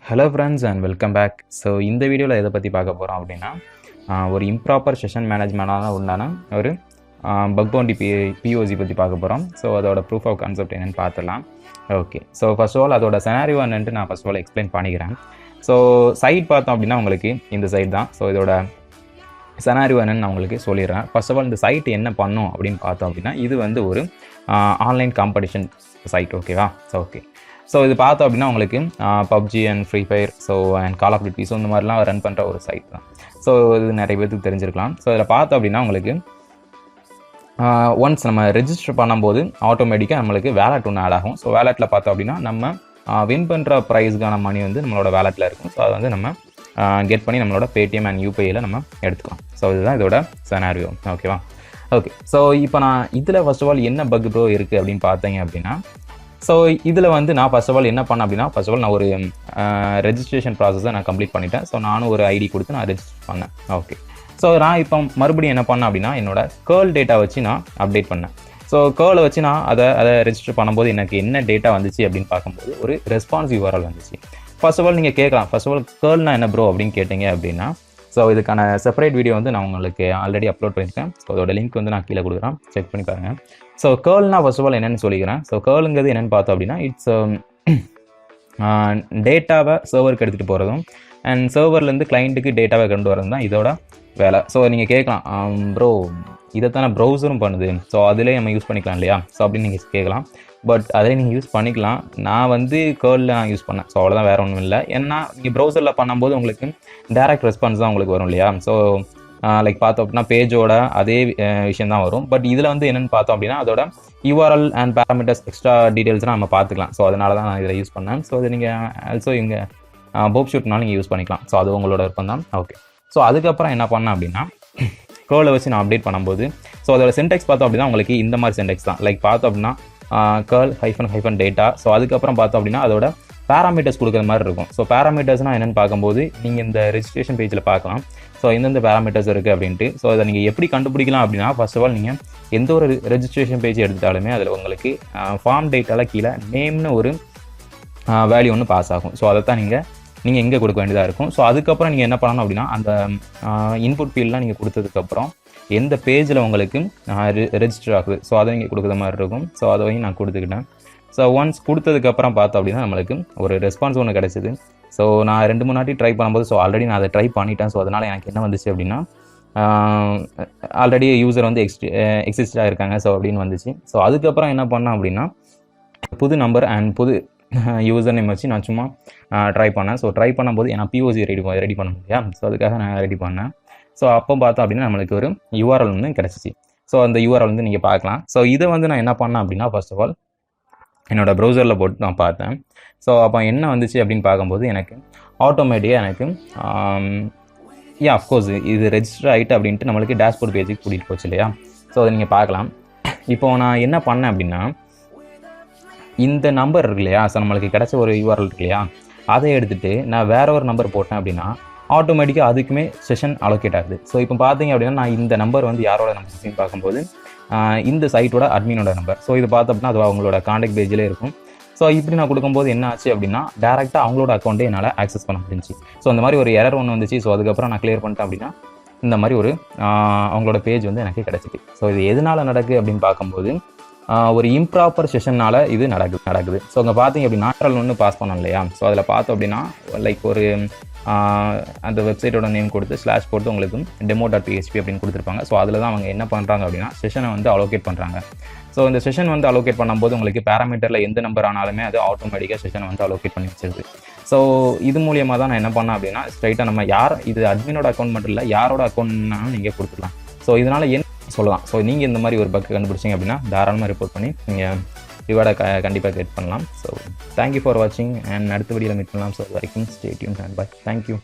Hello friends and welcome back. So இந்த வீடியோவில் எதை பற்றி பார்க்க போகிறோம் அப்படின்னா ஒரு இம்ப்ராப்பர் செஷன் மேனேஜ்மெண்டான உண்டான ஒரு பக் பவுண்டி பிஓசி பற்றி பார்க்க போகிறோம். ஸோ அதோட ப்ரூஃப் ஆஃப் கான்செப்ட் என்னென்னு பார்த்துலாம். Okay, so first of all அதோட செனாரியோ என்னன்ட்டு நான் ஃபர்ஸ்ட் ஆஃப் ஆல் எக்ஸ்பிளைன் பண்ணிக்கிறேன். ஸோ சைட் பார்த்தோம் அப்படின்னா உங்களுக்கு இந்த சைட் தான். ஸோ இதோட செனாரியோ என்னன்னு நான் உங்களுக்கு சொல்லிடுறேன். ஃபர்ஸ்ட் ஆஃப் ஆல் இந்த சைட் என்ன பண்ணும் அப்படின்னு பார்த்தோம் அப்படின்னா இது வந்து ஒரு ஆன்லைன் காம்படிஷன் சைட். ஓகேவா? ஸோ ஓகே, ஸோ இது பார்த்தோம் அப்படின்னா உங்களுக்கு PUBG and free fire and call of duty இந்த மாதிரிலாம் ரன் பண்ணுற ஒரு சைட் தான். ஸோ இது நிறைய பேருக்கு தெரிஞ்சிருக்கலாம். ஸோ இதில் பார்த்தோம் அப்படின்னா உங்களுக்கு ஒன்ஸ் நம்ம ரெஜிஸ்டர் பண்ணும்போது ஆட்டோமேட்டிக்காக நம்மளுக்கு வேலட் ஒன்று ஆட் ஆகும். ஸோ வேலட்டில் பார்த்தோம் அப்படின்னா நம்ம வின் பண்ணுற ப்ரைஸுக்கான மணி வந்து நம்மளோட வேலட்டில் இருக்கும். ஸோ அதை வந்து நம்ம கெட் பண்ணி நம்மளோட பேடிஎம் அண்ட் யூபிஐயில் நம்ம எடுத்துக்கலாம். ஸோ இதுதான் இதோட செனாரியோ. ஓகேவா? ஓகே, ஸோ இப்போ நான் இதில் ஃபர்ஸ்ட் ஆஃப் ஆல் என்ன பக் ப்ரோ இருக்குது அப்படின்னு பார்த்தீங்க அப்படின்னா, ஸோ இதில் வந்து நான் ஃபர்ஸ்ட் ஆஃப் ஆல் என்ன பண்ணேன் அப்படின்னா, ஃபர்ஸ்ட் ஆஃப் ஆல் நான் ஒரு ரெஜிஸ்ட்ரேஷன் ப்ராசஸை நான் கம்ப்ளீட் பண்ணிட்டேன். ஸோ நானும் ஒரு ஐடி கொடுத்து நான் ரெஜிஸ்டர் பண்ணேன். ஓகே, ஸோ நான் இப்போ மறுபடியும் என்ன பண்ணேன் அப்படின்னா என்னோட கேர்ள் டேட்டா வச்சு நான் அப்டேட் பண்ணேன். ஸோ கேர்ளை வச்சு நான் அதை ரெஜிஸ்டர் பண்ணும்போது எனக்கு என்ன டேட்டா வந்துச்சு அப்படின்னு பார்க்கும்போது ஒரு ரெஸ்பான்சிவ் URL வந்துச்சு. ஃபர்ஸ்ட் ஆஃப் ஆல் நீங்கள் கேட்கலாம், ஃபர்ஸ்ட் ஆஃப் ஆல் கேர்ள்னா என்ன ப்ரோ அப்படின்னு கேட்டீங்க அப்படின்னா, ஸோ இதுக்கான செப்பரேட் வீடியோ வந்து நான் உங்களுக்கு ஆல்ரெடி அப்லோட் பண்ணியிருக்கேன். ஸோ அதோட லிங்க் வந்து நான் கீழே கொடுக்குறேன், செக் பண்ணி பாருங்கள். ஸோ கேர்ள்னா ஃபர்ஸ்ட் ஆஃப் ஆல் என்னென்னு சொல்லிக்கிறேன். ஸோ கேர்ளுங்கிறது என்னென்னு பார்த்தோம் அப்படின்னா இட்ஸ் டேட்டாவை சர்வருக்கு எடுத்துகிட்டு போகிறதும் அண்ட் சர்வர்லேருந்து கிளைண்ட்டுக்கு டேட்டாவை கொண்டு வரதும் தான் இதோட வேலை. ஸோ நீங்கள் கேட்கலாம், ப்ரோ இதைத்தானே ப்ரௌசரும் பண்ணுது, ஸோ அதிலே நம்ம யூஸ் பண்ணிக்கலாம் இல்லையா? ஸோ அப்படின்னு நீங்கள் கேட்கலாம். பட் அதிலே நீங்கள் யூஸ் பண்ணிக்கலாம். நான் வந்து கேர்ளில் நான் யூஸ் பண்ணேன். ஸோ அவ்வளோதான், வேறு ஒன்றும் இல்லை. ஏன்னா நீங்கள் ப்ரௌசரில் பண்ணும்போது உங்களுக்கு டேரக்ட் ரெஸ்பான்ஸ் தான் உங்களுக்கு வரும் இல்லையா? ஸோ லைக் பார்த்தோம் அப்படின்னா பேஜோட அதே விஷயம் தான் வரும். பட் இதில் வந்து என்னென்னு பார்த்தோம் அப்படின்னா அதோட URL அண்ட் பேராமீட்டர்ஸ் எக்ஸ்ட்ரா டீட்டெயில்ஸ்லாம் நம்ம பார்த்துக்கலாம். ஸோ அதனால தான் நான் இதில் யூஸ் பண்ணேன். ஸோ இது நீங்கள் ஆல்சோ இங்கே போப் ஷூட்னாலும் நீங்கள் யூஸ் பண்ணிக்கலாம். ஸோ அது உங்களோட விருப்பம் தான். ஓகே, ஸோ அதுக்கப்புறம் என்ன பண்ணேன் அப்படின்னா கேர்ளை வச்சு நான் அப்டேட் பண்ணும்போது ஸோ அதோட சின்டெக்ஸ் பார்த்தோம் அப்படின்னா உங்களுக்கு இந்த மாதிரி சின்டெக்ஸ் தான். லைக் பார்த்தோம் அப்படின்னா கேர்ள் -- டேட்டா. ஸோ அதுக்கப்புறம் பார்த்தோம் அப்படின்னா அதோட பேராமீட்டர்ஸ் கொடுக்குற மாதிரி இருக்கும். ஸோ பேராமீட்டர்ஸ்னால் என்னென்னு பார்க்கும்போது நீங்கள் இந்த ரெஜிஸ்ட்ரேஷன் பேஜில் பார்க்கலாம். ஸோ எந்தெந்த பேராமீட்டர்ஸ் இருக்குது அப்படின்ட்டு. ஸோ அதை நீங்கள் எப்படி கண்டுபிடிக்கலாம் அப்படின்னா ஃபர்ஸ்ட் ஆஃப் ஆல் நீங்கள் எந்த ஒரு ரெஜிஸ்ட்ரேஷன் பேஜ் எடுத்தாலுமே அதில் உங்களுக்கு ஃபார்ம் டேட்டாவில் கீழே நேம்னு ஒரு வேல்யூ ஒன்று பாஸ் ஆகும். ஸோ அதை தான் நீங்கள் எங்கே கொடுக்க வேண்டியதாக இருக்கும். ஸோ அதுக்கப்புறம் நீங்கள் என்ன பண்ணணும் அப்படின்னா அந்த இன்புட் ஃபீல்டெலாம் நீங்கள் கொடுத்ததுக்கப்புறம் எந்த பேஜில் உங்களுக்கு ரெஜிஸ்டர் ஆகுது ஸோ அதை நீங்கள் கொடுக்குற மாதிரி இருக்கும். ஸோ அதை நான் கொடுத்துக்கிட்டேன். ஸோ ஒன்ஸ் கொடுத்ததுக்கப்புறம் பார்த்தோம் அப்படின்னா நம்மளுக்கு ஒரு ரெஸ்பான்ஸ் ஒன்று கிடச்சிது. ஸோ நான் 2-3 வாட்டி ட்ரை பண்ணும்போது ஸோ ஆல்ரெடி நான் அதை ட்ரை பண்ணிட்டேன். ஸோ அதனால் எனக்கு என்ன வந்துச்சு அப்படின்னா ஆல்ரெடி யூசர் வந்து எக்ஸிஸ்டாக இருக்காங்க ஸோ அப்படின்னு வந்துச்சு. ஸோ அதுக்கப்புறம் என்ன பண்ணேன் அப்படின்னா புது நம்பர் அண்ட் புது யூசர் நேம் வச்சு நான் சும்மா ட்ரை பண்ணேன். ஸோ ட்ரை பண்ணும்போது ஏன்னா பிஓசி ரெடி பண்ண முடியா? ஸோ அதுக்காக நான் ரெடி பண்ணேன். ஸோ அப்போ பார்த்தோம் அப்படின்னா நம்மளுக்கு ஒரு URL வந்து கிடச்சிச்சு. ஸோ அந்த URL வந்து நீங்கள் பார்க்கலாம். ஸோ இதை வந்து நான் என்ன பண்ணேன் அப்படின்னா ஃபர்ஸ்ட் ஆஃப் ஆல் என்னோடய ப்ரௌசரில் போட்டு நான் பார்த்தேன். ஸோ அப்போ என்ன வந்துச்சு அப்படின்னு பார்க்கும்போது எனக்கு ஆட்டோமேட்டிக்காக எனக்கு அஃப்கோர்ஸ் இது ரெஜிஸ்டர் ஆகிட்டு அப்படின்ட்டு நம்மளுக்கு டேஷ்போர்ட் பேஜுக்கு கூட்டிகிட்டு போச்சு இல்லையா? ஸோ அதை நீங்கள் பார்க்கலாம். இப்போது நான் என்ன பண்ணேன் அப்படின்னா இந்த நம்பர் இருக்கு இல்லையா? ஸோ நம்மளுக்கு கிடச்ச ஒரு URL இருக்கு இல்லையா? அதை எடுத்துகிட்டு நான் வேற ஒரு நம்பர் போட்டேன் அப்படின்னா ஆட்டோமேட்டிக்காக அதுக்குமே செஷன் அலோகேட் ஆகுது. ஸோ இப்போ பார்த்தீங்க அப்படின்னா நான் இந்த நம்பர் வந்து யாரோட நம்பர் அப்படின்னு பார்க்கும்போது இந்த சைட்டோட அட்மினோட நம்பர். ஸோ இது பார்த்தோம் அப்படின்னா அது அவங்களோட காண்டாக்ட் பேஜிலே இருக்கும். ஸோ இப்படி நான் கொடுக்கும்போது என்ன ஆச்சு அப்படின்னா டேரெக்டாக அவங்களோட அக்கௌண்ட்டே என்னால் ஆக்சஸ் பண்ண முடிஞ்சிச்சு. ஸோ அந்த மாதிரி ஒரு எரர் ஒன்று வந்துச்சு. ஸோ அதுக்கப்புறம் நான் கிளியர் பண்ணிட்டேன் அப்படின்னா இந்த மாதிரி ஒரு அவங்களோட பேஜ் வந்து எனக்கு கிடச்சிது. ஸோ இது எதனால் நடக்குது அப்படின்னு பார்க்கும்போது ஒரு இம்ப்ராப்பர் செஷன்னால் இது நடக்குது. ஸோ அங்கே பார்த்தீங்க அப்படின்னா நாட்கள் ஒன்று பாஸ் பண்ணோம் இல்லையா? ஸோ அதில் பார்த்தோம் அப்படின்னா லைக் ஒரு அந்த வெப்சைட்டோட நேம் கொடுத்து ஸ்லாஷ் போட்டு உங்களுக்கு demo.php அப்படின்னு கொடுத்துருப்பாங்க. ஸோ அதில் தான் அவங்க என்ன பண்ணுறாங்க அப்படின்னா செஷனை வந்து அலோகேட் பண்ணுறாங்க. ஸோ இந்த செஷன் வந்து அலோகேட் பண்ணும்போது உங்களுக்கு பேராமீட்டரில் எந்த நம்பர் ஆனாலுமே அது ஆட்டோமேட்டிக்காக செஷனை வந்து அலோகேட் பண்ணி வச்சிருது. ஸோ இது மூலியமாக தான் நான் என்ன பண்ணேன் அப்படின்னா ஸ்ட்ரைட்டாக நம்ம இது அட்மினோட அக்கௌண்ட் மட்டும் இல்லை யாரோட அக்கௌண்ட்னாலும் நீங்கள் கொடுத்துக்கலாம். ஸோ இதனால் என்ன சொல்லலாம்? ஸோ நீங்கள் இந்த மாதிரி ஒரு பக் கண்டுபிடிச்சிங்க அப்படின்னா தாராளமாக ரிப்போர்ட் பண்ணி நீங்கள் ரிவார்டை கண்டிப்பாக கெட் பண்ணலாம். ஸோ தேங்க்யூ ஃபார் வாட்சிங் அண்ட் அடுத்த வீடியோவில் மீட் பண்ணலாம். ஸோ வரைக்கும் stay tuned and bye. Thank you.